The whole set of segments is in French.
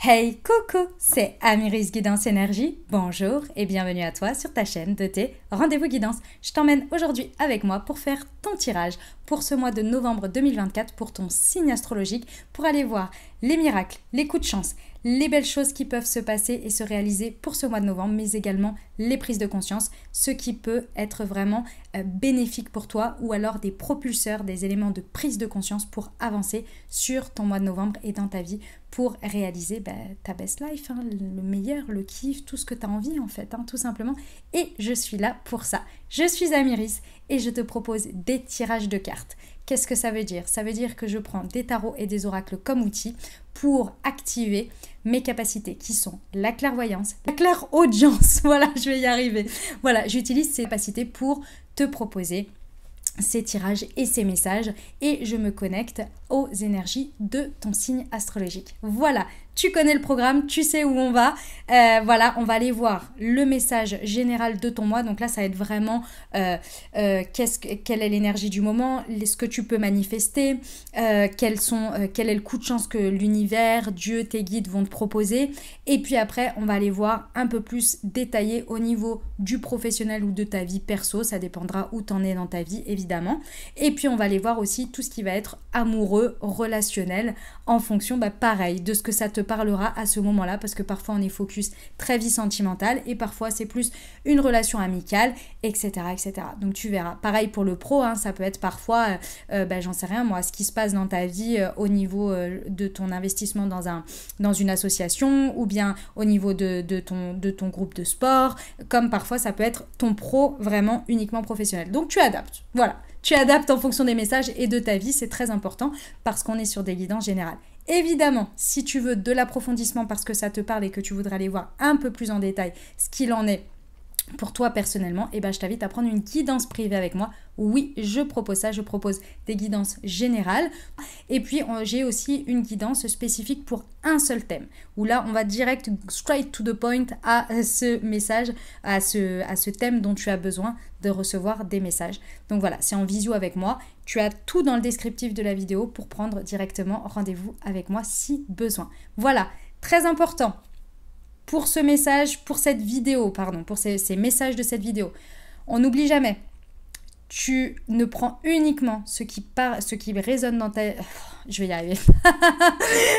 Hey coucou, c'est Amiris Guidance Énergie. Bonjour et bienvenue à toi sur ta chaîne de tes rendez-vous guidance. Je t'emmène aujourd'hui avec moi pour faire ton tirage pour ce mois de novembre 2024 pour ton signe astrologique, pour aller voir les miracles, les coups de chance, les belles choses qui peuvent se passer et se réaliser pour ce mois de novembre, mais également les prises de conscience, ce qui peut être vraiment bénéfique pour toi ou alors des propulseurs, des éléments de prise de conscience pour avancer sur ton mois de novembre et dans ta vie pour réaliser ta best life, le meilleur, le kiff, tout ce que tu as envie en fait, tout simplement. Et je suis là pour ça. Je suis Amiris et je te propose des tirages de cartes. Qu'est-ce que ça veut dire? Ça veut dire que je prends des tarots et des oracles comme outil pour activer mes capacités qui sont la clairvoyance, la clairaudience, voilà, je vais y arriver. Voilà, j'utilise ces capacités pour te proposer ces tirages et ces messages et je me connecte aux énergies de ton signe astrologique. Voilà, tu connais le programme, tu sais où on va. Voilà, on va aller voir le message général de ton mois. Donc là, ça va être vraiment quelle est l'énergie du moment, ce que tu peux manifester, quel est le coup de chance que l'univers, Dieu, tes guides vont te proposer. Et puis après, on va aller voir un peu plus détaillé au niveau du professionnel ou de ta vie perso. Ça dépendra où tu en es dans ta vie, évidemment. Et puis, on va aller voir aussi tout ce qui va être amoureux, relationnel, en fonction, pareil, de ce que ça te parlera à ce moment-là, parce que parfois on est focus très vie sentimentale et parfois c'est plus une relation amicale, etc., etc. Donc tu verras. Pareil pour le pro, ça peut être parfois, j'en sais rien moi, ce qui se passe dans ta vie au niveau de ton investissement dans une association ou bien au niveau de ton groupe de sport, comme parfois ça peut être ton pro vraiment uniquement professionnel. Donc tu adaptes, voilà. Tu adaptes en fonction des messages et de ta vie, c'est très important parce qu'on est sur des guidances générales. Évidemment, si tu veux de l'approfondissement parce que ça te parle et que tu voudrais aller voir un peu plus en détail ce qu'il en est pour toi personnellement, je t'invite à prendre une guidance privée avec moi. Oui, je propose ça, je propose des guidances générales. Et puis, j'ai aussi une guidance spécifique pour un seul thème, où là, on va direct, straight to the point à ce message, à ce thème dont tu as besoin de recevoir des messages. Donc voilà, c'est en visio avec moi. Tu as tout dans le descriptif de la vidéo pour prendre directement rendez-vous avec moi si besoin. Voilà, très important. Pour ce message, pour cette vidéo, pour ces messages de cette vidéo, on n'oublie jamais, tu ne prends uniquement ce qui résonne dans ta... Je vais y arriver.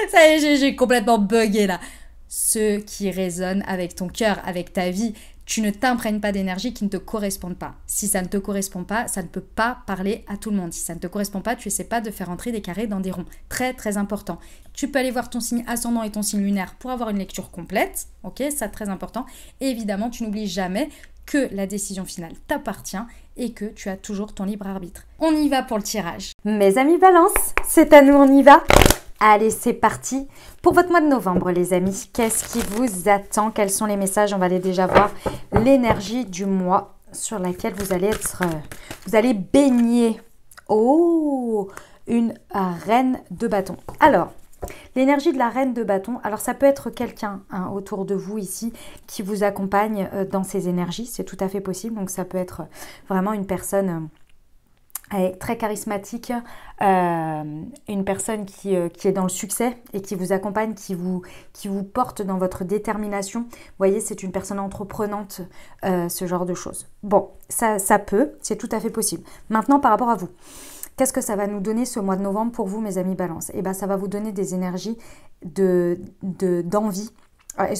Ça y est, j'ai complètement bugué là. Ce qui résonne avec ton cœur, avec ta vie. Tu ne t'imprègnes pas d'énergie qui ne te correspondent pas. Si ça ne te correspond pas, ça ne peut pas parler à tout le monde. Si ça ne te correspond pas, tu n'essaies pas de faire entrer des carrés dans des ronds. Très, très important. Tu peux aller voir ton signe ascendant et ton signe lunaire pour avoir une lecture complète. Ok, ça très important. Et évidemment, tu n'oublies jamais que la décision finale t'appartient et que tu as toujours ton libre arbitre. On y va pour le tirage. Mes amis Balance, c'est à nous, on y va. Allez, c'est parti pour votre mois de novembre, les amis. Qu'est-ce qui vous attend? Quels sont les messages? On va aller déjà voir l'énergie du mois sur laquelle vous allez vous allez baigner. Oh, une reine de bâton. Alors, l'énergie de la reine de bâton, alors ça peut être quelqu'un autour de vous ici qui vous accompagne dans ces énergies. C'est tout à fait possible. Donc, ça peut être vraiment une personne... très charismatique, une personne qui est dans le succès et qui vous accompagne, qui vous porte dans votre détermination. Vous voyez, c'est une personne entreprenante, ce genre de choses. Bon, ça peut, c'est tout à fait possible. Maintenant, par rapport à vous, qu'est-ce que ça va nous donner ce mois de novembre pour vous, mes amis Balance? Ça va vous donner des énergies d'envie.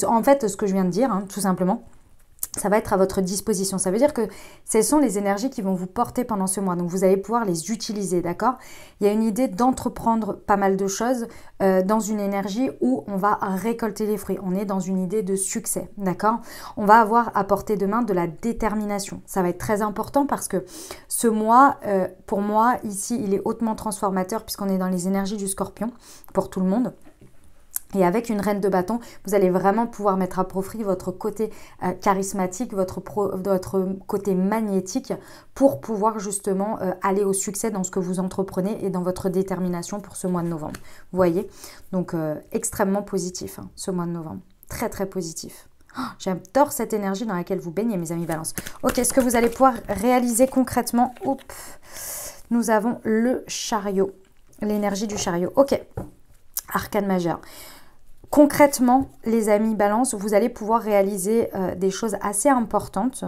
En fait, ce que je viens de dire, tout simplement, ça va être à votre disposition. Ça veut dire que ce sont les énergies qui vont vous porter pendant ce mois. Donc, vous allez pouvoir les utiliser, d'accord? Il y a une idée d'entreprendre pas mal de choses dans une énergie où on va récolter les fruits. On est dans une idée de succès, d'accord? On va avoir à portée de main de la détermination. Ça va être très important parce que ce mois, pour moi, ici, il est hautement transformateur puisqu'on est dans les énergies du Scorpion pour tout le monde. Et avec une reine de bâton, vous allez vraiment pouvoir mettre à profit votre côté charismatique, votre côté magnétique pour pouvoir justement aller au succès dans ce que vous entreprenez et dans votre détermination pour ce mois de novembre. Vous voyez? Donc extrêmement positif ce mois de novembre. Très très positif. Oh, j'adore cette énergie dans laquelle vous baignez, mes amis Balance. Ok, ce que vous allez pouvoir réaliser concrètement. Nous avons le chariot. L'énergie du chariot. Ok. Arcane majeur. Concrètement, les amis balance, vous allez pouvoir réaliser des choses assez importantes.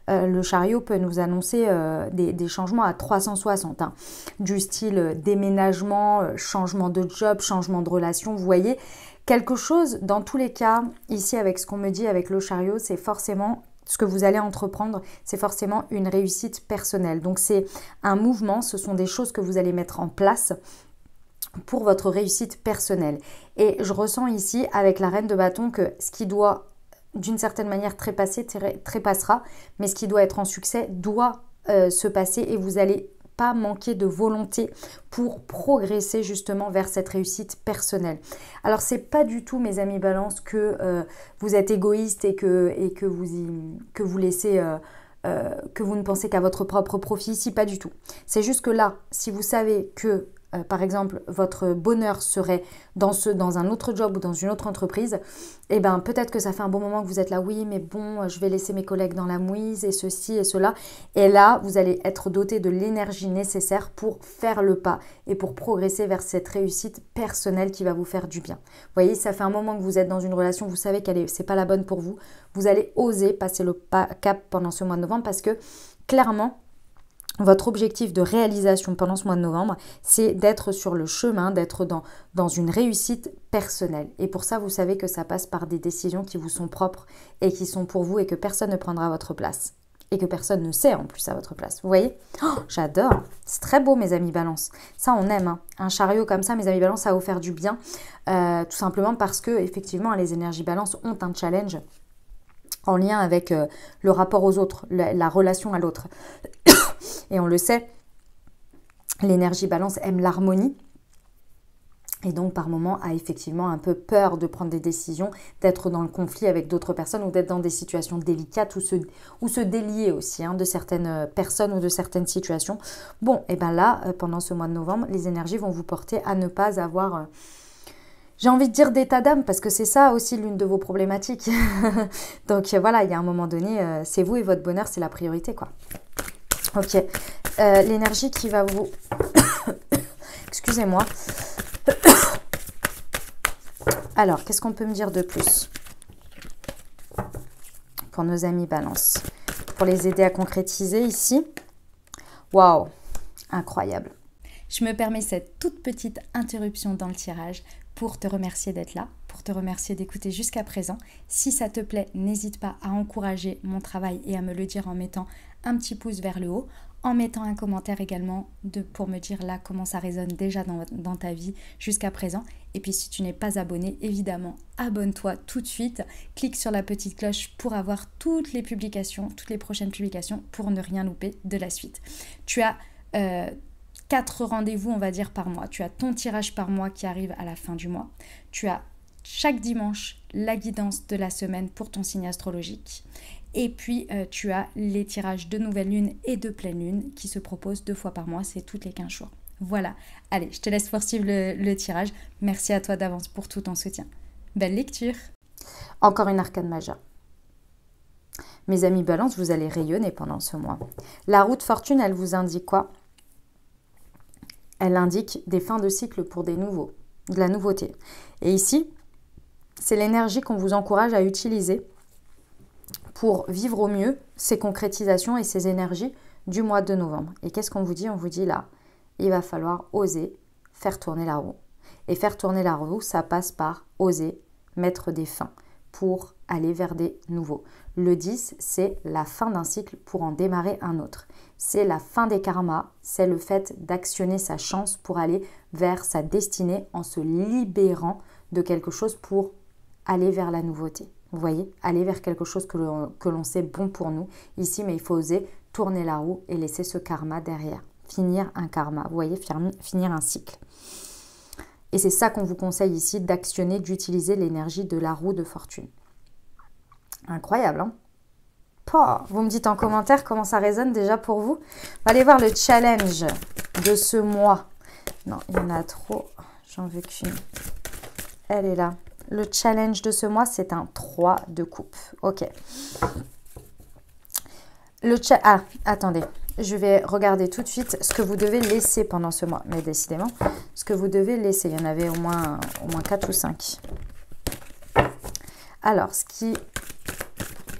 Le chariot peut nous annoncer des changements à 360, hein, du style déménagement, changement de job, changement de relation. Vous voyez, quelque chose, dans tous les cas, ici avec ce qu'on me dit avec le chariot, c'est forcément ce que vous allez entreprendre, c'est forcément une réussite personnelle. Donc c'est un mouvement, ce sont des choses que vous allez mettre en place pour votre réussite personnelle. Et je ressens ici avec la reine de bâton que ce qui doit d'une certaine manière trépassera, mais ce qui doit être en succès doit se passer et vous allez pas manquer de volonté pour progresser justement vers cette réussite personnelle. Alors c'est pas du tout, mes amis balance, que vous êtes égoïste et que vous laissez que vous ne pensez qu'à votre propre profit ici, pas du tout. C'est juste que là, si vous savez que par exemple, votre bonheur serait dans un autre job ou dans une autre entreprise, et bien peut-être que ça fait un bon moment que vous êtes là, oui, mais bon, je vais laisser mes collègues dans la mouise et ceci et cela. Et là, vous allez être doté de l'énergie nécessaire pour faire le pas et pour progresser vers cette réussite personnelle qui va vous faire du bien. Vous voyez, ça fait un moment que vous êtes dans une relation, vous savez c'est pas la bonne pour vous. Vous allez oser passer le cap pendant ce mois de novembre parce que clairement, votre objectif de réalisation pendant ce mois de novembre, c'est d'être sur le chemin, d'être dans une réussite personnelle. Et pour ça, vous savez que ça passe par des décisions qui vous sont propres et qui sont pour vous et que personne ne prendra à votre place. Et que personne ne sait en plus à votre place. Vous voyez? Oh, j'adore. C'est très beau, mes amis balance. Ça, on aime. Hein. Un chariot comme ça, mes amis balance, ça va vous faire du bien. Tout simplement parce que, effectivement, les énergies balance ont un challenge en lien avec le rapport aux autres, la relation à l'autre. Et on le sait, l'énergie balance aime l'harmonie et donc par moments a effectivement un peu peur de prendre des décisions, d'être dans le conflit avec d'autres personnes ou d'être dans des situations délicates ou se délier aussi de certaines personnes ou de certaines situations. Bon, et bien là, pendant ce mois de novembre, les énergies vont vous porter à ne pas avoir... j'ai envie de dire d'état d'âme parce que c'est ça aussi l'une de vos problématiques. Donc voilà, il y a un moment donné, c'est vous et votre bonheur, c'est la priorité quoi. Ok, l'énergie qui va vous... Excusez-moi. Alors, qu'est-ce qu'on peut me dire de plus pour nos amis balance? Pour les aider à concrétiser ici. Waouh, incroyable. Je me permets cette toute petite interruption dans le tirage pour te remercier d'être là, pour te remercier d'écouter jusqu'à présent. Si ça te plaît, n'hésite pas à encourager mon travail et à me le dire en mettant un petit pouce vers le haut, en mettant un commentaire également pour me dire là comment ça résonne déjà dans ta vie jusqu'à présent. Et puis si tu n'es pas abonné, évidemment, abonne-toi tout de suite. Clique sur la petite cloche pour avoir toutes les publications, toutes les prochaines publications pour ne rien louper de la suite. Tu as 4 rendez-vous, on va dire, par mois. Tu as ton tirage par mois qui arrive à la fin du mois. Tu as chaque dimanche la guidance de la semaine pour ton signe astrologique. Et puis, tu as les tirages de nouvelle lune et de pleine lune qui se proposent 2 fois par mois, c'est toutes les 15 jours. Voilà, allez, je te laisse poursuivre le tirage. Merci à toi d'avance pour tout ton soutien. Belle lecture. Encore une arcane majeure. Mes amis balance, vous allez rayonner pendant ce mois. La roue de fortune, elle vous indique quoi? Elle indique des fins de cycle pour des nouveaux, de la nouveauté. Et ici, c'est l'énergie qu'on vous encourage à utiliser pour vivre au mieux ces concrétisations et ces énergies du mois de novembre. Et qu'est-ce qu'on vous dit? On vous dit là, il va falloir oser faire tourner la roue. Et faire tourner la roue, ça passe par oser mettre des fins pour aller vers des nouveaux. Le 10, c'est la fin d'un cycle pour en démarrer un autre. C'est la fin des karmas, c'est le fait d'actionner sa chance pour aller vers sa destinée en se libérant de quelque chose pour aller vers la nouveauté. Vous voyez, aller vers quelque chose que l'on sait bon pour nous ici, mais il faut oser tourner la roue et laisser ce karma derrière. Finir un karma, vous voyez, finir un cycle. Et c'est ça qu'on vous conseille ici, d'actionner, d'utiliser l'énergie de la roue de fortune. Incroyable, hein? Vous me dites en commentaire comment ça résonne déjà pour vous. On va aller voir le challenge de ce mois. Non, il y en a trop. J'en veux qu'une. Elle est là. Le challenge de ce mois, c'est un 3 de coupe. Ok. Attendez. Je vais regarder tout de suite ce que vous devez laisser pendant ce mois. Mais décidément, ce que vous devez laisser. Il y en avait au moins 4 ou 5. Alors, ce qui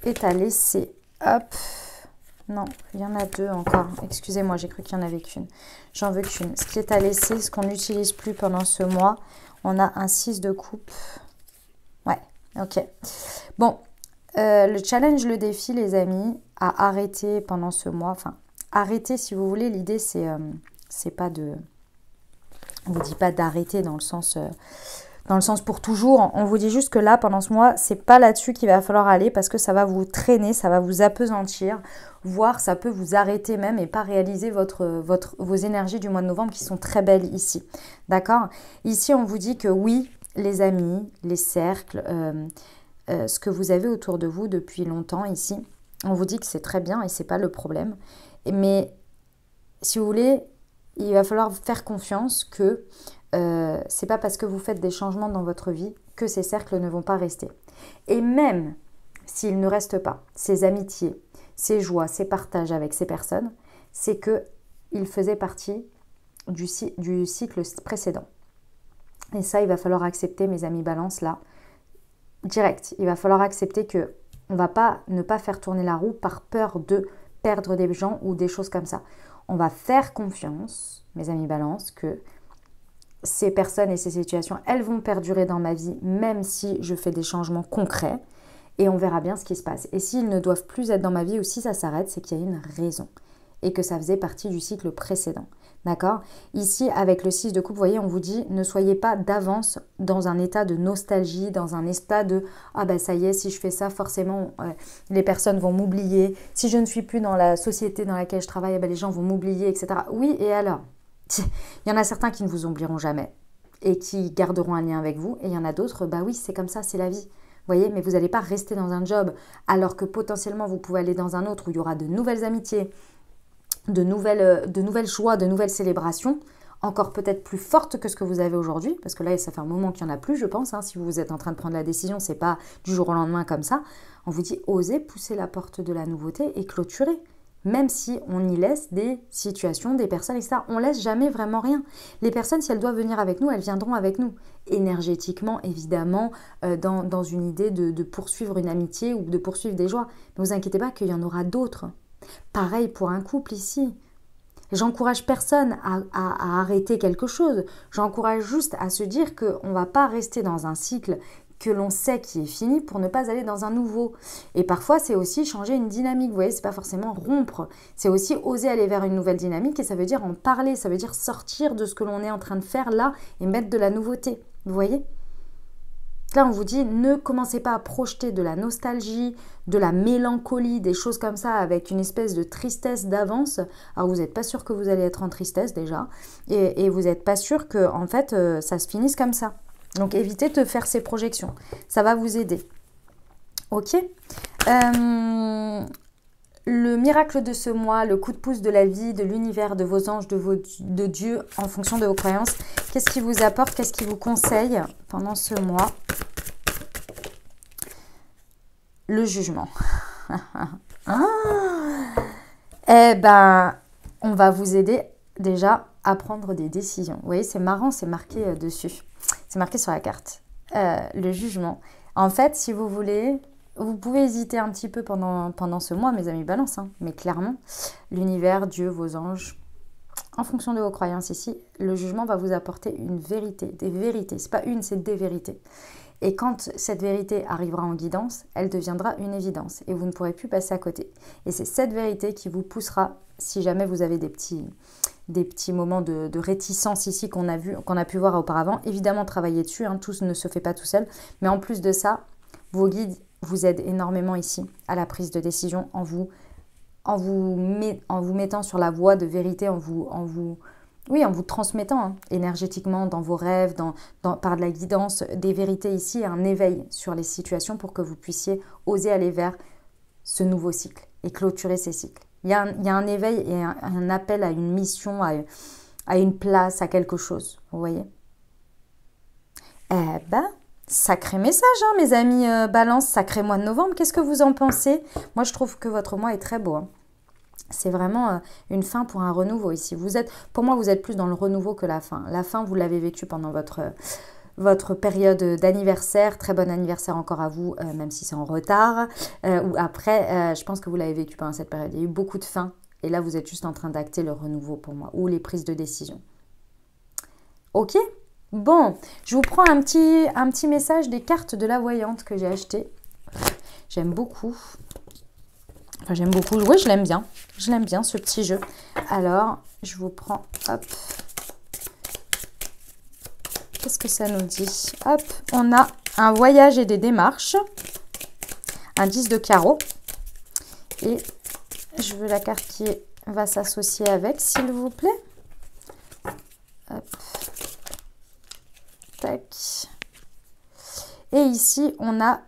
est à laisser, hop, non, il y en a deux encore. Excusez-moi, j'ai cru qu'il y en avait qu'une. J'en veux qu'une. Ce qui est à laisser, ce qu'on n'utilise plus pendant ce mois, on a un 6 de coupe. Ouais, ok. Bon, le challenge, le défi, les amis, à arrêter pendant ce mois. Enfin, arrêter, si vous voulez, l'idée, c'est pas de... On vous dit pas d'arrêter dans le sens pour toujours. On vous dit juste que là, pendant ce mois, c'est pas là-dessus qu'il va falloir aller parce que ça va vous traîner, ça va vous appesantir, voire ça peut vous arrêter même et pas réaliser vos énergies du mois de novembre qui sont très belles ici. D'accord? Ici, on vous dit que oui, les amis, les cercles, ce que vous avez autour de vous depuis longtemps ici, on vous dit que c'est très bien et c'est pas le problème. Mais si vous voulez, il va falloir faire confiance que c'est pas parce que vous faites des changements dans votre vie que ces cercles ne vont pas rester. Et même s'ils ne restent pas, ces amitiés, ces joies, ces partages avec ces personnes, c'est qu'ils faisaient partie du cycle précédent. Et ça, il va falloir accepter, mes amis balance, là, direct. Il va falloir accepter que on va pas ne pas faire tourner la roue par peur de perdre des gens ou des choses comme ça. On va faire confiance, mes amis balance, que ces personnes et ces situations, elles vont perdurer dans ma vie, même si je fais des changements concrets, et on verra bien ce qui se passe. Et s'ils ne doivent plus être dans ma vie ou si ça s'arrête, c'est qu'il y a une raison, et que ça faisait partie du cycle précédent. D'accord? Ici, avec le 6 de coupe, vous voyez, on vous dit, ne soyez pas d'avance dans un état de nostalgie, dans un état de « Ah ben ça y est, si je fais ça, forcément, les personnes vont m'oublier. Si je ne suis plus dans la société dans laquelle je travaille, ben, les gens vont m'oublier, etc. » Oui, et alors? Il y en a certains qui ne vous oublieront jamais et qui garderont un lien avec vous. Et il y en a d'autres, bah oui, c'est comme ça, c'est la vie. Vous voyez, mais vous n'allez pas rester dans un job alors que potentiellement vous pouvez aller dans un autre où il y aura de nouvelles amitiés, de nouvelles joies, de nouvelles célébrations, encore peut-être plus fortes que ce que vous avez aujourd'hui. Parce que là, ça fait un moment qu'il n'y en a plus, je pense. Si vous êtes en train de prendre la décision, c'est pas du jour au lendemain comme ça. On vous dit, osez pousser la porte de la nouveauté et clôturer. Même si on y laisse des situations, des personnes, etc. On laisse jamais vraiment rien. Les personnes, si elles doivent venir avec nous, elles viendront avec nous. Énergétiquement, évidemment, dans une idée de poursuivre une amitié ou de poursuivre des joies. Ne vous inquiétez pas qu'il y en aura d'autres. Pareil pour un couple ici. J'encourage personne à arrêter quelque chose. J'encourage juste à se dire qu'on ne va pas rester dans un cycle que l'on sait qui est fini pour ne pas aller dans un nouveau. Et parfois, c'est aussi changer une dynamique. Vous voyez, c'est pas forcément rompre. C'est aussi oser aller vers une nouvelle dynamique et ça veut dire en parler. Ça veut dire sortir de ce que l'on est en train de faire là et mettre de la nouveauté. Vous voyez ? Là, on vous dit, ne commencez pas à projeter de la nostalgie, de la mélancolie, des choses comme ça avec une espèce de tristesse d'avance. Alors, vous n'êtes pas sûr que vous allez être en tristesse déjà et vous n'êtes pas sûr que, en fait, ça se finisse comme ça. Donc, évitez de faire ces projections. Ça va vous aider. Ok. Le miracle de ce mois, le coup de pouce de la vie, de l'univers, de vos anges, de Dieu, en fonction de vos croyances. Qu'est-ce qui vous apporte? Qu'est-ce qui vous conseille pendant ce mois? Le jugement. Eh ben, on va vous aider déjà à prendre des décisions. Vous voyez, c'est marrant, c'est marqué dessus. C'est marqué sur la carte. Le jugement. En fait, si vous voulez, vous pouvez hésiter un petit peu pendant ce mois, mes amis balance, mais clairement, l'univers, Dieu, vos anges, en fonction de vos croyances ici, le jugement va vous apporter une vérité, des vérités. C'est pas une, c'est des vérités. Et quand cette vérité arrivera en guidance, elle deviendra une évidence et vous ne pourrez plus passer à côté. Et c'est cette vérité qui vous poussera, si jamais vous avez des petits moments de réticence ici qu'on a pu voir auparavant. Évidemment, travailler dessus, tout ne se fait pas tout seul. Mais en plus de ça, vos guides vous aident énormément ici à la prise de décision en vous mettant sur la voie de vérité, en vous transmettant énergétiquement dans vos rêves, par de la guidance, des vérités ici, un éveil sur les situations pour que vous puissiez oser aller vers ce nouveau cycle et clôturer ces cycles. Il y a un éveil et un appel à une mission, à une place, à quelque chose, vous voyez. Eh ben, sacré message, mes amis balance, sacré mois de novembre, qu'est-ce que vous en pensez? Moi, je trouve que votre mois est très beau, C'est vraiment une fin pour un renouveau ici. Pour moi, vous êtes plus dans le renouveau que la fin. La fin, vous l'avez vécu pendant votre période d'anniversaire. Très bon anniversaire encore à vous, même si c'est en retard. Ou après, je pense que vous l'avez vécu pendant cette période. Il y a eu beaucoup de fins. Et là, vous êtes juste en train d'acter le renouveau pour moi. Ou les prises de décision. Ok? Bon, je vous prends un petit message des cartes de la voyante que j'ai acheté. J'aime beaucoup. Enfin, j'aime beaucoup. Oui, je l'aime bien. Je l'aime bien, ce petit jeu. Alors, je vous prends, hop. Qu'est-ce que ça nous dit? Hop, on a un voyage et des démarches. Un 10 de carreau. Et je veux la carte qui va s'associer avec, s'il vous plaît. Hop. Tac. Et ici, on a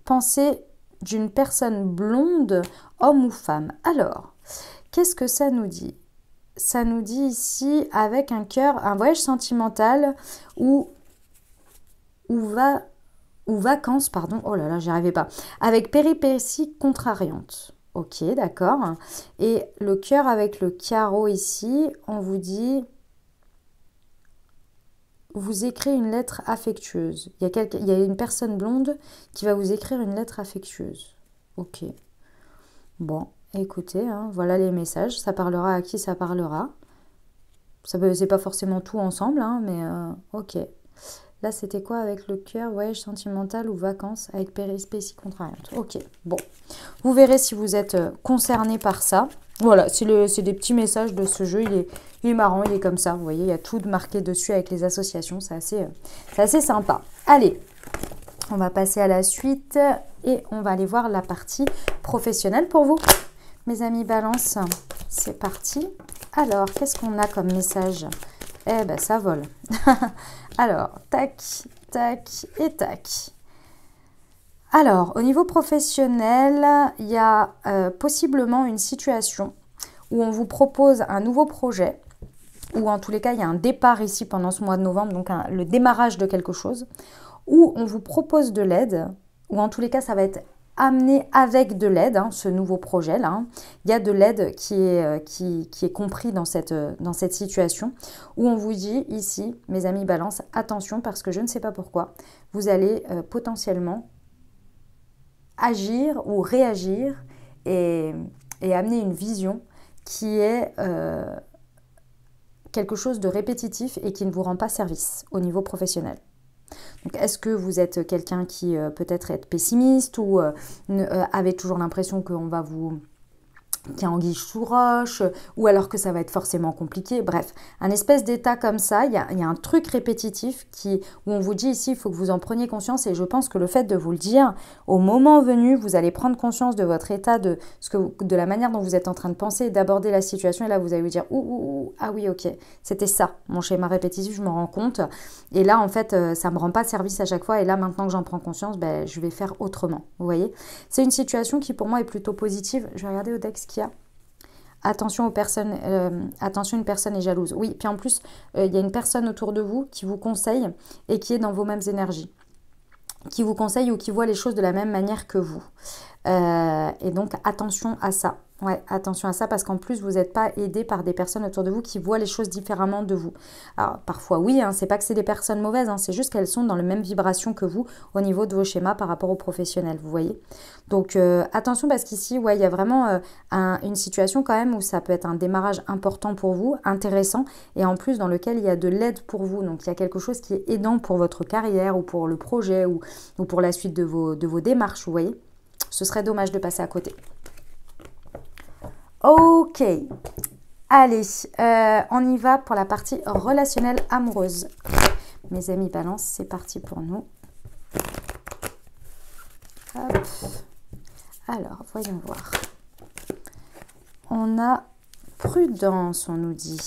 pensée d'une personne blonde, homme ou femme. Alors, qu'est-ce que ça nous dit? Ça nous dit ici, avec un cœur, un voyage sentimental ou vacances, pardon. Oh là là, j'y arrivais pas. Avec péripéties contrariantes. Ok, d'accord. Et le cœur avec le carreau ici, on vous dit... Vous écrivez une lettre affectueuse. Il y a une personne blonde qui va vous écrire une lettre affectueuse. Ok. Bon, écoutez, hein, voilà les messages. Ça parlera à qui ça parlera. C'est pas forcément tout ensemble, hein, mais ok. Là, c'était quoi avec le cœur? Voyage sentimental ou vacances avec péripéties contrariantes. Ok, bon. Vous verrez si vous êtes concerné par ça. Voilà, c'est des petits messages de ce jeu. Il est marrant, il est comme ça. Vous voyez, il y a tout marqué dessus avec les associations. C'est assez sympa. Allez, on va passer à la suite et on va aller voir la partie professionnelle pour vous. Mes amis Balance, c'est parti. Alors, qu'est-ce qu'on a comme message? Eh ben, ça vole. Alors, tac, tac et tac. Alors, au niveau professionnel, il y a possiblement une situation où on vous propose un nouveau projet, ou en tous les cas, il y a un départ ici pendant ce mois de novembre, donc le démarrage de quelque chose, où on vous propose de l'aide, ou en tous les cas, ça va être amené avec de l'aide, hein, ce nouveau projet-là. Hein. Il y a de l'aide qui est compris dans cette situation, où on vous dit ici, mes amis Balance, attention, parce que je ne sais pas pourquoi, vous allez potentiellement agir ou réagir et amener une vision qui est quelque chose de répétitif et qui ne vous rend pas service au niveau professionnel. Donc, est-ce que vous êtes quelqu'un qui peut-être est pessimiste ou avez toujours l'impression qu'on va vous... qui a anguille sous roche, ou alors que ça va être forcément compliqué. Bref, un espèce d'état comme ça, il y a un truc répétitif où on vous dit ici, il faut que vous en preniez conscience, et je pense que le fait de vous le dire, au moment venu, vous allez prendre conscience de votre état, de la manière dont vous êtes en train de penser, d'aborder la situation, et là vous allez vous dire, ah oui, ok, c'était ça, mon schéma répétitif, je me rends compte, et là en fait, ça ne me rend pas service à chaque fois, et là maintenant que j'en prends conscience, ben, je vais faire autrement, vous voyez. C'est une situation qui pour moi est plutôt positive. Je vais regarder au deck ce qu'il y a. Attention aux personnes, attention, une personne est jalouse. Oui, puis en plus, il y a une personne autour de vous qui vous conseille et qui est dans vos mêmes énergies. Qui vous conseille ou qui voit les choses de la même manière que vous. Et donc, attention à ça. Ouais, attention à ça parce qu'en plus, vous n'êtes pas aidé par des personnes autour de vous qui voient les choses différemment de vous. Alors, parfois, oui, hein, c'est pas que c'est des personnes mauvaises, hein, c'est juste qu'elles sont dans la même vibration que vous au niveau de vos schémas par rapport aux professionnels, vous voyez. Donc, attention parce qu'ici, ouais, il y a vraiment une situation quand même où ça peut être un démarrage important pour vous, intéressant, et en plus dans lequel il y a de l'aide pour vous. Donc, il y a quelque chose qui est aidant pour votre carrière ou pour le projet ou pour la suite de vos démarches, vous voyez. Ce serait dommage de passer à côté. Ok, allez, on y va pour la partie relationnelle amoureuse. Mes amis Balance, c'est parti pour nous. Hop. Alors, voyons voir. On a prudence, on nous dit.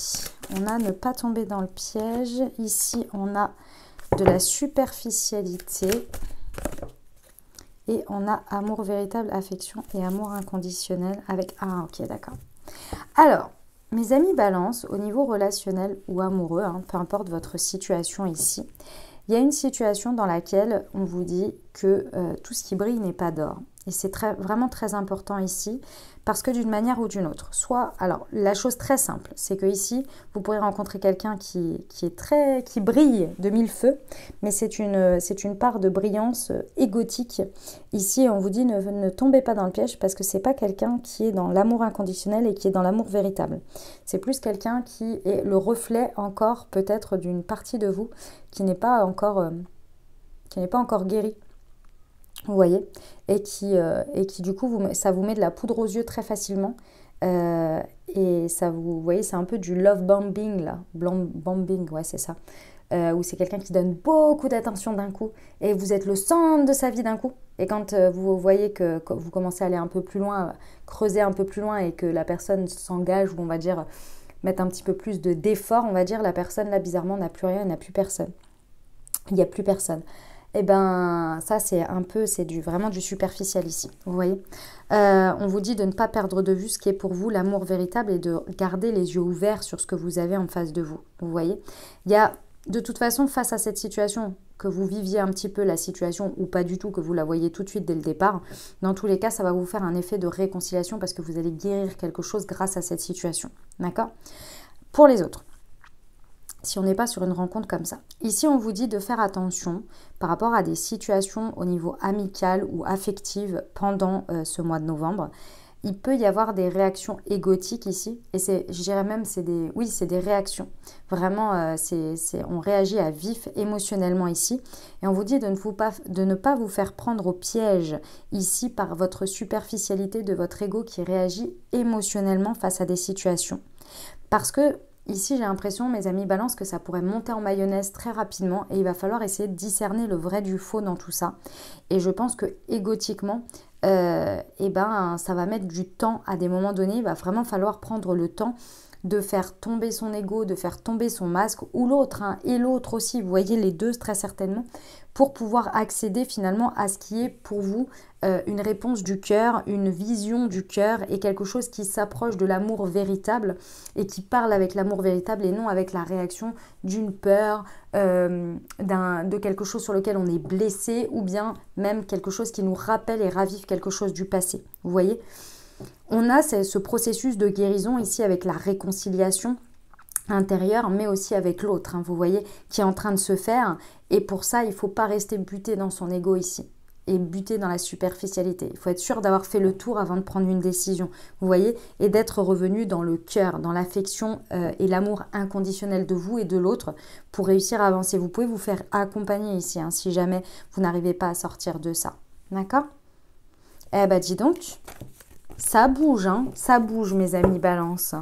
On a ne pas tomber dans le piège. Ici, on a de la superficialité. Et on a amour véritable, affection et amour inconditionnel avec... Ah, ok, d'accord. Alors, mes amis Balance, au niveau relationnel ou amoureux, hein, peu importe votre situation ici, il y a une situation dans laquelle on vous dit que tout ce qui brille n'est pas d'or. Et c'est vraiment très important ici, parce que d'une manière ou d'une autre. Soit, alors la chose très simple, c'est que ici, vous pourrez rencontrer quelqu'un qui brille de mille feux, mais c'est une part de brillance égotique. Ici, on vous dit ne tombez pas dans le piège, parce que c'est pas quelqu'un qui est dans l'amour inconditionnel et qui est dans l'amour véritable. C'est plus quelqu'un qui est le reflet encore peut-être d'une partie de vous qui n'est pas encore guérie. Vous voyez, et qui du coup, ça vous met de la poudre aux yeux très facilement. Et ça, vous voyez, c'est un peu du love bombing, là. Bombing, ouais, c'est ça. Où c'est quelqu'un qui donne beaucoup d'attention d'un coup. Et vous êtes le centre de sa vie d'un coup. Et quand vous voyez que vous commencez à aller un peu plus loin, creuser un peu plus loin, et que la personne s'engage, ou on va dire, mettre un petit peu plus d'effort, on va dire, la personne, là, bizarrement, n'a plus rien, n'a plus personne. Il n'y a plus personne. Et ben ça c'est vraiment du superficiel ici, vous voyez. On vous dit de ne pas perdre de vue ce qui est pour vous l'amour véritable et de garder les yeux ouverts sur ce que vous avez en face de vous, vous voyez. Il y a de toute façon face à cette situation, que vous viviez un petit peu la situation ou pas du tout, que vous la voyez tout de suite dès le départ, dans tous les cas ça va vous faire un effet de réconciliation parce que vous allez guérir quelque chose grâce à cette situation, d'accord. Pour les autres, si on n'est pas sur une rencontre comme ça. Ici, on vous dit de faire attention par rapport à des situations au niveau amical ou affective pendant ce mois de novembre. Il peut y avoir des réactions égotiques ici, et je dirais même, c'est des réactions. Vraiment, on réagit à vif émotionnellement ici, et on vous dit de ne pas vous faire prendre au piège ici par votre superficialité de votre ego qui réagit émotionnellement face à des situations. Parce que ici, j'ai l'impression, mes amis balance, que ça pourrait monter en mayonnaise très rapidement et il va falloir essayer de discerner le vrai du faux dans tout ça. Et je pense que égotiquement, ça va mettre du temps à des moments donnés. Il va vraiment falloir prendre le temps de faire tomber son ego, de faire tomber son masque ou l'autre, et l'autre aussi, vous voyez les deux très certainement, pour pouvoir accéder finalement à ce qui est pour vous une réponse du cœur, une vision du cœur et quelque chose qui s'approche de l'amour véritable et qui parle avec l'amour véritable et non avec la réaction d'une peur, de quelque chose sur lequel on est blessé ou bien même quelque chose qui nous rappelle et ravive quelque chose du passé, vous voyez. On a ce processus de guérison ici avec la réconciliation intérieure, mais aussi avec l'autre, vous voyez, qui est en train de se faire. Et pour ça, il ne faut pas rester buté dans son ego ici et buté dans la superficialité. Il faut être sûr d'avoir fait le tour avant de prendre une décision, vous voyez, et d'être revenu dans le cœur, dans l'affection et l'amour inconditionnel de vous et de l'autre pour réussir à avancer. Vous pouvez vous faire accompagner ici, si jamais vous n'arrivez pas à sortir de ça. D'accord? Eh ben, dis donc... Ça bouge, ça bouge mes amis balance.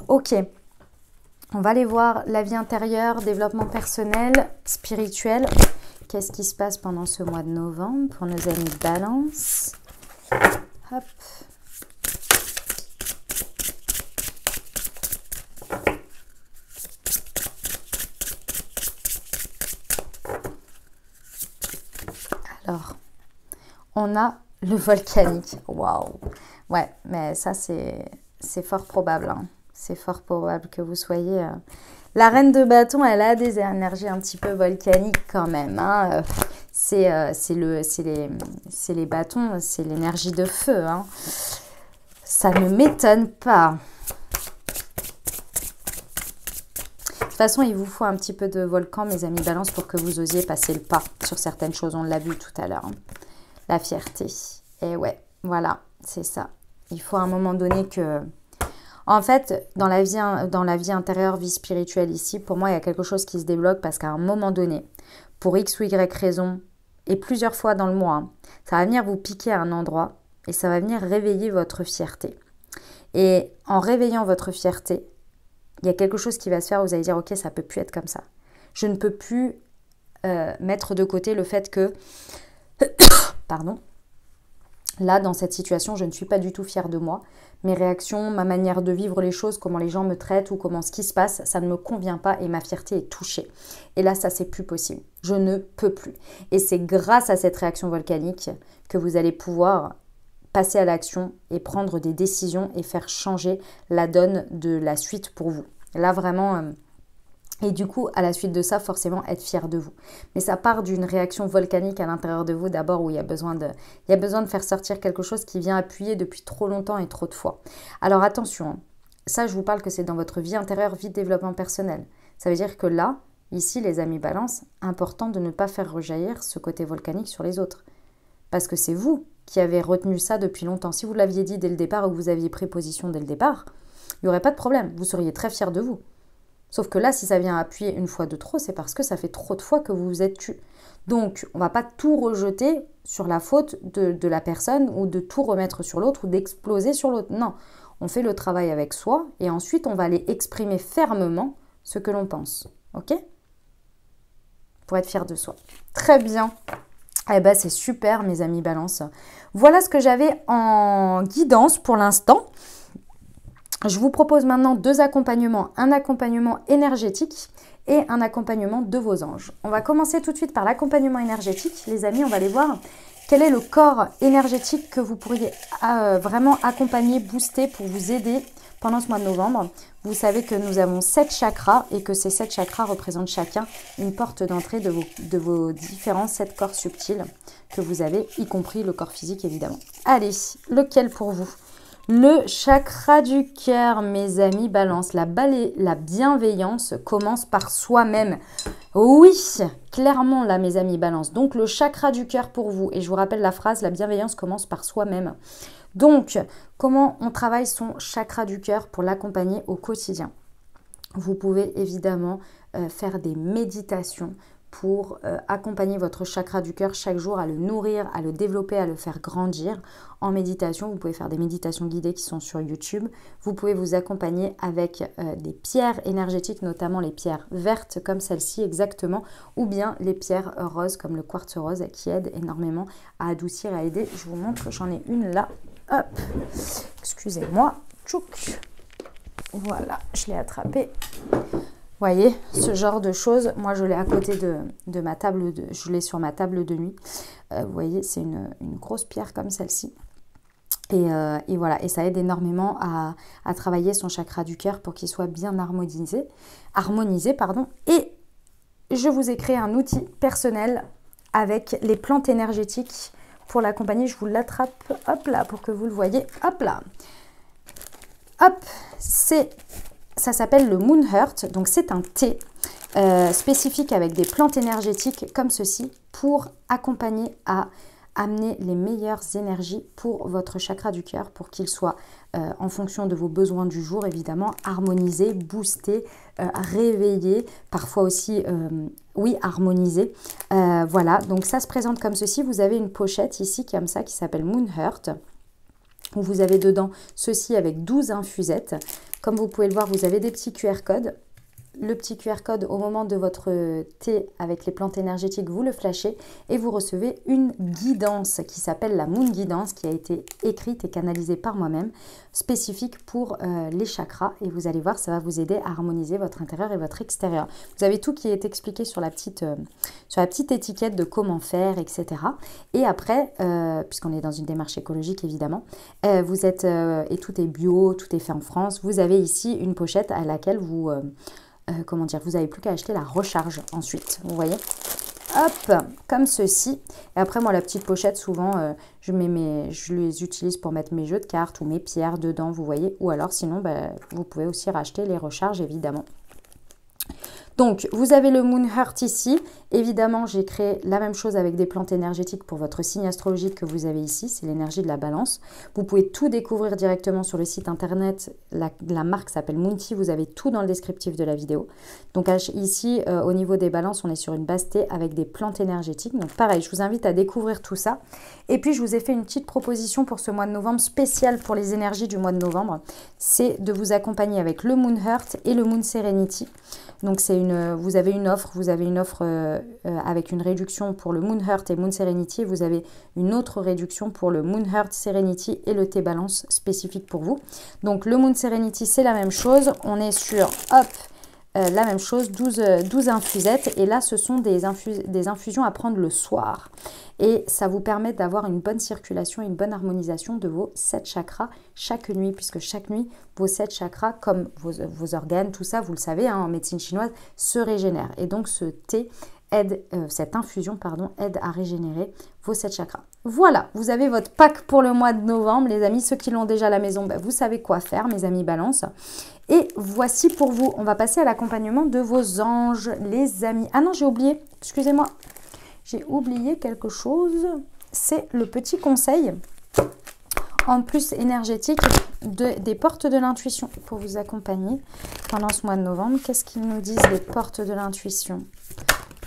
Ok, on va aller voir la vie intérieure, développement personnel, spirituel. Qu'est-ce qui se passe pendant ce mois de novembre pour nos amis balance? Hop. Alors, on a le volcanique. Waouh! Ouais, mais ça, c'est fort probable. C'est fort probable que vous soyez... La reine de bâton, elle a des énergies un petit peu volcaniques quand même. C'est les bâtons, c'est l'énergie de feu. Ça ne m'étonne pas. De toute façon, il vous faut un petit peu de volcan, mes amis balance, pour que vous osiez passer le pas sur certaines choses. On l'a vu tout à l'heure. La fierté. Et ouais, voilà, c'est ça. Il faut à un moment donné que... En fait, dans la vie intérieure, vie spirituelle ici, pour moi, il y a quelque chose qui se débloque parce qu'à un moment donné, pour X ou Y raison, et plusieurs fois dans le mois, ça va venir vous piquer à un endroit et ça va venir réveiller votre fierté. Et en réveillant votre fierté, il y a quelque chose qui va se faire, vous allez dire, ok, ça ne peut plus être comme ça. Je ne peux plus mettre de côté le fait que... Pardon. Là, dans cette situation, je ne suis pas du tout fière de moi. Mes réactions, ma manière de vivre les choses, comment les gens me traitent ou comment ce qui se passe, ça ne me convient pas et ma fierté est touchée. Et là, ça, c'est plus possible. Je ne peux plus. Et c'est grâce à cette réaction volcanique que vous allez pouvoir passer à l'action et prendre des décisions et faire changer la donne de la suite pour vous. Là, vraiment, Et du coup, à la suite de ça, forcément, être fier de vous. Mais ça part d'une réaction volcanique à l'intérieur de vous d'abord où il y a besoin de faire sortir quelque chose qui vient appuyer depuis trop longtemps et trop de fois. Alors attention, hein, ça je vous parle que c'est dans votre vie intérieure, vie de développement personnel. Ça veut dire que là, ici les amis balance, important de ne pas faire rejaillir ce côté volcanique sur les autres. Parce que c'est vous qui avez retenu ça depuis longtemps. Si vous l'aviez dit dès le départ ou que vous aviez pris position dès le départ, il n'y aurait pas de problème. Vous seriez très fier de vous. Sauf que là, si ça vient appuyer une fois de trop, c'est parce que ça fait trop de fois que vous vous êtes tu. Donc, on ne va pas tout rejeter sur la faute de la personne ou de tout remettre sur l'autre ou d'exploser sur l'autre. Non, on fait le travail avec soi et ensuite, on va aller exprimer fermement ce que l'on pense. Ok? Pour être fier de soi. Très bien. Eh ben, c'est super, mes amis balance. Voilà ce que j'avais en guidance pour l'instant. Je vous propose maintenant 2 accompagnements, un accompagnement énergétique et un accompagnement de vos anges. On va commencer tout de suite par l'accompagnement énergétique. Les amis, on va aller voir quel est le corps énergétique que vous pourriez vraiment accompagner, booster pour vous aider pendant ce mois de novembre. Vous savez que nous avons 7 chakras et que ces 7 chakras représentent chacun une porte d'entrée de vos différents 7 corps subtils que vous avez, y compris le corps physique évidemment. Allez, lequel pour vous ? Le chakra du cœur, mes amis balance, la bienveillance commence par soi-même. Oui, clairement là, mes amis balance. Donc le chakra du cœur pour vous, et je vous rappelle la phrase, la bienveillance commence par soi-même. Donc, comment on travaille son chakra du cœur pour l'accompagner au quotidien? Vous pouvez évidemment faire des méditations pour accompagner votre chakra du cœur chaque jour, à le nourrir, à le développer, à le faire grandir. En méditation, vous pouvez faire des méditations guidées qui sont sur YouTube. Vous pouvez vous accompagner avec des pierres énergétiques, notamment les pierres vertes comme celle-ci exactement, ou bien les pierres roses comme le quartz rose qui aident énormément à adoucir, à aider. Je vous montre, j'en ai une là. Hop, excusez-moi. Tchouk. Voilà, je l'ai attrapée. Vous voyez, ce genre de choses, moi je l'ai à côté de ma table, je l'ai sur ma table de nuit. Vous voyez, c'est une grosse pierre comme celle-ci. Et voilà, et ça aide énormément à travailler son chakra du cœur pour qu'il soit bien harmonisé. Et je vous ai créé un outil personnel avec les plantes énergétiques pour l'accompagner. Je vous l'attrape, hop là, pour que vous le voyez. Hop là. Hop, ça s'appelle le Moon Heart, donc c'est un thé spécifique avec des plantes énergétiques comme ceci pour accompagner à amener les meilleures énergies pour votre chakra du cœur pour qu'il soit en fonction de vos besoins du jour évidemment, harmonisé, boosté, réveillé, parfois aussi, oui, harmonisé. Voilà, donc ça se présente comme ceci. Vous avez une pochette ici comme ça qui s'appelle Moon Heart. Où vous avez dedans ceci avec 12 infusettes. Comme vous pouvez le voir, vous avez des petits QR codes. Le petit QR code au moment de votre thé avec les plantes énergétiques, vous le flashez et vous recevez une guidance qui s'appelle la Moon Guidance qui a été écrite et canalisée par moi-même, spécifique pour les chakras. Et vous allez voir, ça va vous aider à harmoniser votre intérieur et votre extérieur. Vous avez tout qui est expliqué sur la petite étiquette de comment faire, etc. Et après, puisqu'on est dans une démarche écologique évidemment, vous êtes, et tout est bio, tout est fait en France, vous avez ici une pochette à laquelle vous... comment dire, vous n'avez plus qu'à acheter la recharge ensuite, vous voyez, hop, comme ceci. Et après moi la petite pochette souvent je les utilise pour mettre mes jeux de cartes ou mes pierres dedans, vous voyez, ou alors sinon vous pouvez aussi racheter les recharges évidemment. Donc, vous avez le Moon Heart ici. Évidemment, j'ai créé la même chose avec des plantes énergétiques pour votre signe astrologique que vous avez ici. C'est l'énergie de la balance. Vous pouvez tout découvrir directement sur le site internet. La marque s'appelle Moonty. Vous avez tout dans le descriptif de la vidéo. Donc ici, au niveau des balances, on est sur une base thé avec des plantes énergétiques. Donc pareil, je vous invite à découvrir tout ça. Et puis, je vous ai fait une petite proposition pour ce mois de novembre, spéciale pour les énergies du mois de novembre. C'est de vous accompagner avec le Moon Heart et le Moon Serenity. Donc vous avez une offre avec une réduction pour le Moon Heart et Moon Serenity. Et vous avez une autre réduction pour le Moon Heart Serenity et le thé balance spécifique pour vous. Donc le Moon Serenity, c'est la même chose. On est sur, hop, la même chose, 12 infusettes. Et là, ce sont des infusions à prendre le soir. Et ça vous permet d'avoir une bonne circulation et une bonne harmonisation de vos 7 chakras chaque nuit. Puisque chaque nuit, vos 7 chakras, comme vos organes, tout ça, vous le savez, hein, en médecine chinoise, se régénèrent. Et donc, ce thé cette infusion aide à régénérer vos 7 chakras. Voilà, vous avez votre pack pour le mois de novembre, les amis. Ceux qui l'ont déjà à la maison, vous savez quoi faire, mes amis balance. Et voici pour vous, on va passer à l'accompagnement de vos anges, les amis. Ah non, j'ai oublié, excusez-moi, j'ai oublié quelque chose. C'est le petit conseil, en plus énergétique, des portes de l'intuition pour vous accompagner pendant ce mois de novembre. Qu'est-ce qu'ils nous disent, les portes de l'intuition?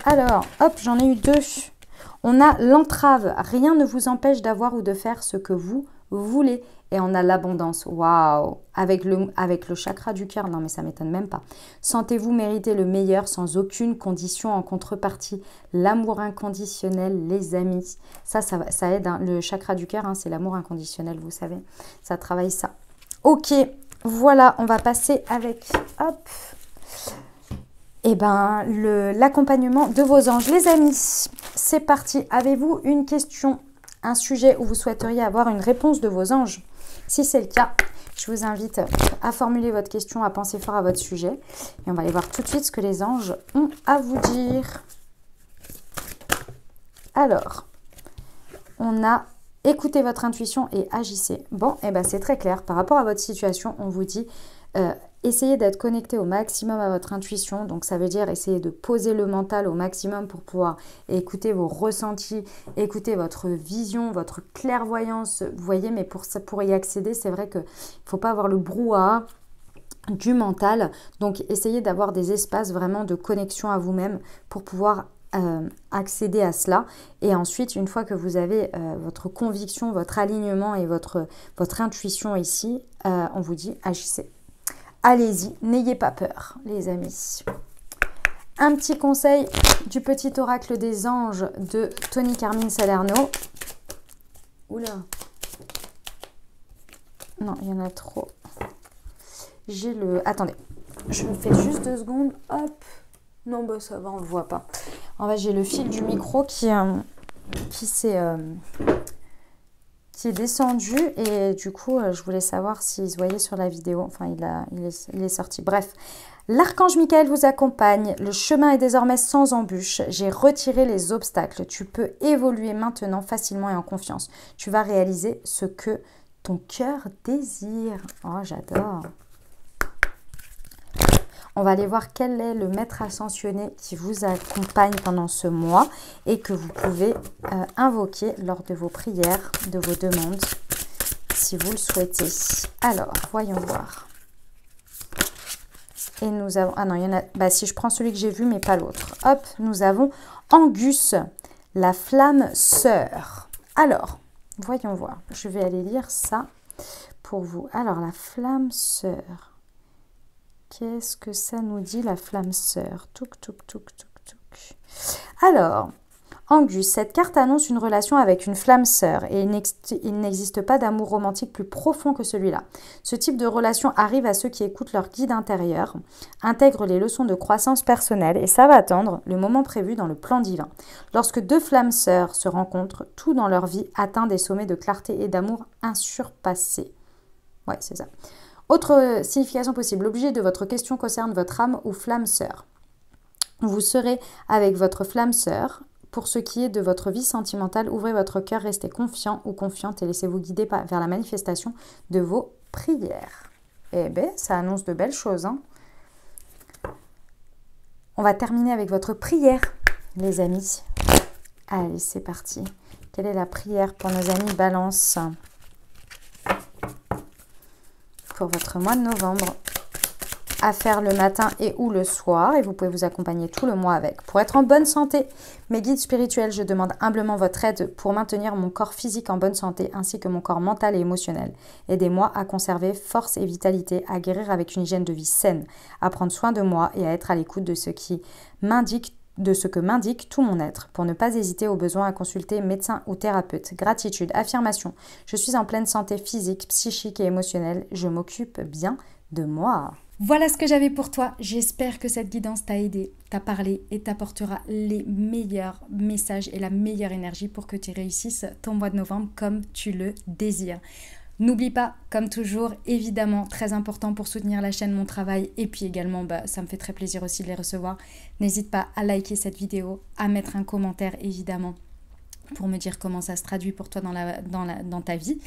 Alors, hop, j'en ai eu 2. On a l'entrave. Rien ne vous empêche d'avoir ou de faire ce que vous voulez. Et on a l'abondance. Waouh! Avec le chakra du cœur. Non, mais ça ne m'étonne même pas. Sentez-vous mériter le meilleur sans aucune condition en contrepartie. L'amour inconditionnel, les amis. Ça aide. Hein. Le chakra du cœur, hein, c'est l'amour inconditionnel, vous savez. Ça travaille ça. Ok, voilà, on va passer avec... Hop! Eh bien, l'accompagnement de vos anges. Les amis, c'est parti. Avez-vous une question, un sujet où vous souhaiteriez avoir une réponse de vos anges? Si c'est le cas, je vous invite à formuler votre question, à penser fort à votre sujet. Et on va aller voir tout de suite ce que les anges ont à vous dire. Alors, on a écoutez votre intuition et agissez. Bon, eh ben, c'est très clair. Par rapport à votre situation, on vous dit... essayez d'être connecté au maximum à votre intuition. Donc, ça veut dire essayer de poser le mental au maximum pour pouvoir écouter vos ressentis, écouter votre vision, votre clairvoyance. Vous voyez, mais pour y accéder, c'est vrai qu'il ne faut pas avoir le brouhaha du mental. Donc, essayez d'avoir des espaces vraiment de connexion à vous-même pour pouvoir accéder à cela. Et ensuite, une fois que vous avez votre conviction, votre alignement et votre intuition ici, on vous dit agissez. Allez-y, n'ayez pas peur, les amis. Un petit conseil du petit oracle des anges de Tony Carmine Salerno. Oula. Non, il y en a trop. J'ai le... Attendez, je me fais juste 2 secondes. Hop. Non, bah ça va, on ne le voit pas. En fait, j'ai le fil du micro qui est descendu et du coup je voulais savoir s'il se voyait sur la vidéo. Enfin il est sorti. Bref, l'archange Michael vous accompagne. Le chemin est désormais sans embûche. J'ai retiré les obstacles. Tu peux évoluer maintenant facilement et en confiance. Tu vas réaliser ce que ton cœur désire. Oh, j'adore. On va aller voir quel est le maître ascensionné qui vous accompagne pendant ce mois et que vous pouvez invoquer lors de vos prières, de vos demandes, si vous le souhaitez. Alors, voyons voir. Et nous avons... Ah non, il y en a... Bah, si je prends celui que j'ai vu, mais pas l'autre. Hop, nous avons Angus, la flamme sœur. Alors, voyons voir. Je vais aller lire ça pour vous. Alors, la flamme sœur. Qu'est-ce que ça nous dit, la flamme sœur? Touk, touk, touk, touk, touk. Alors, Angus, cette carte annonce une relation avec une flamme sœur et il n'existe pas d'amour romantique plus profond que celui-là. Ce type de relation arrive à ceux qui écoutent leur guide intérieur, intègrent les leçons de croissance personnelle et savent attendre le moment prévu dans le plan divin. Lorsque 2 flammes sœurs se rencontrent, tout dans leur vie atteint des sommets de clarté et d'amour insurpassés. Ouais, c'est ça. Autre signification possible, l'objet de votre question concerne votre âme ou flamme sœur. Vous serez avec votre flamme sœur. Pour ce qui est de votre vie sentimentale, ouvrez votre cœur, restez confiant ou confiante et laissez-vous guider vers la manifestation de vos prières. Eh bien, ça annonce de belles choses. Hein. On va terminer avec votre prière, les amis. Allez, c'est parti. Quelle est la prière pour nos amis Balance ? Pour votre mois de novembre, à faire le matin et ou le soir, et vous pouvez vous accompagner tout le mois avec. Pour être en bonne santé, mes guides spirituels, je demande humblement votre aide pour maintenir mon corps physique en bonne santé, ainsi que mon corps mental et émotionnel. Aidez-moi à conserver force et vitalité, à guérir avec une hygiène de vie saine, à prendre soin de moi et à être à l'écoute de ce que m'indique tout mon être, pour ne pas hésiter au besoin à consulter médecin ou thérapeute. Gratitude, affirmation, je suis en pleine santé physique, psychique et émotionnelle, je m'occupe bien de moi. Voilà ce que j'avais pour toi. J'espère que cette guidance t'a aidé, t'a parlé et t'apportera les meilleurs messages et la meilleure énergie pour que tu réussisses ton mois de novembre comme tu le désires. N'oublie pas, comme toujours, évidemment, très important pour soutenir la chaîne, mon travail, et puis également, ça me fait très plaisir aussi de les recevoir. N'hésite pas à liker cette vidéo, à mettre un commentaire, évidemment, pour me dire comment ça se traduit pour toi dans ta vie,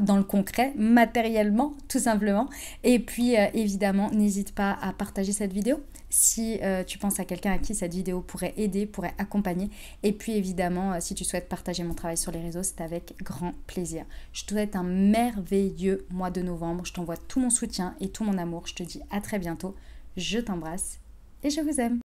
dans le concret, matériellement, tout simplement. Et puis, évidemment, n'hésite pas à partager cette vidéo si tu penses à quelqu'un à qui cette vidéo pourrait aider, pourrait accompagner. Et puis, évidemment, si tu souhaites partager mon travail sur les réseaux, c'est avec grand plaisir. Je te souhaite un merveilleux mois de novembre. Je t'envoie tout mon soutien et tout mon amour. Je te dis à très bientôt. Je t'embrasse et je vous aime.